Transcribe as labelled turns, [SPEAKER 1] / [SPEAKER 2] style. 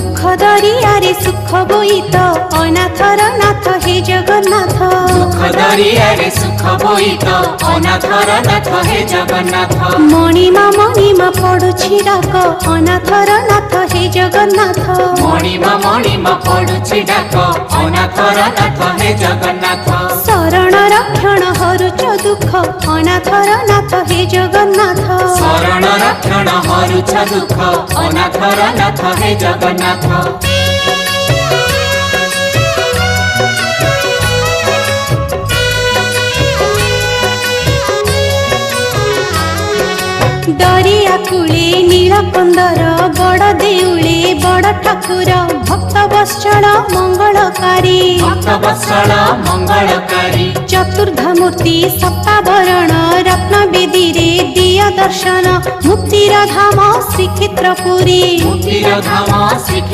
[SPEAKER 1] दुख दरियारे सुख बोईत अनाथर नाथ हे जगन्नाथ।
[SPEAKER 2] दुख दरियारे सुख बोईत अनाथर नाथ हे जगन्नाथ।
[SPEAKER 1] मणिमा पडुछि डाक अनाथर नाथ हे जगन्नाथ।
[SPEAKER 2] मणिमा पडुछि डाक अनाथर नाथ हे जगन्नाथ।
[SPEAKER 1] शरण रक्षण हरुच दुख अनाथर नाथ हे जगन्नाथ।
[SPEAKER 2] शरण रक्षण हरुच दुख अनाथर नाथ हे जगन्नाथ।
[SPEAKER 1] दरिया कूले नीलकंदर बड़ देउले बड़ ठाकुर भक्त वत्सल मंगलकारी।
[SPEAKER 2] भक्त वत्सल मंगलकारी।
[SPEAKER 1] चतुर्धमूर्ति सप्तावरण रत्न बेदी रे दिय दर्शन मुक्तिर धाम श्रीक्षेत्रपुरी।
[SPEAKER 2] मुक्तिर धाम श्रीक्षेत्रपुरी।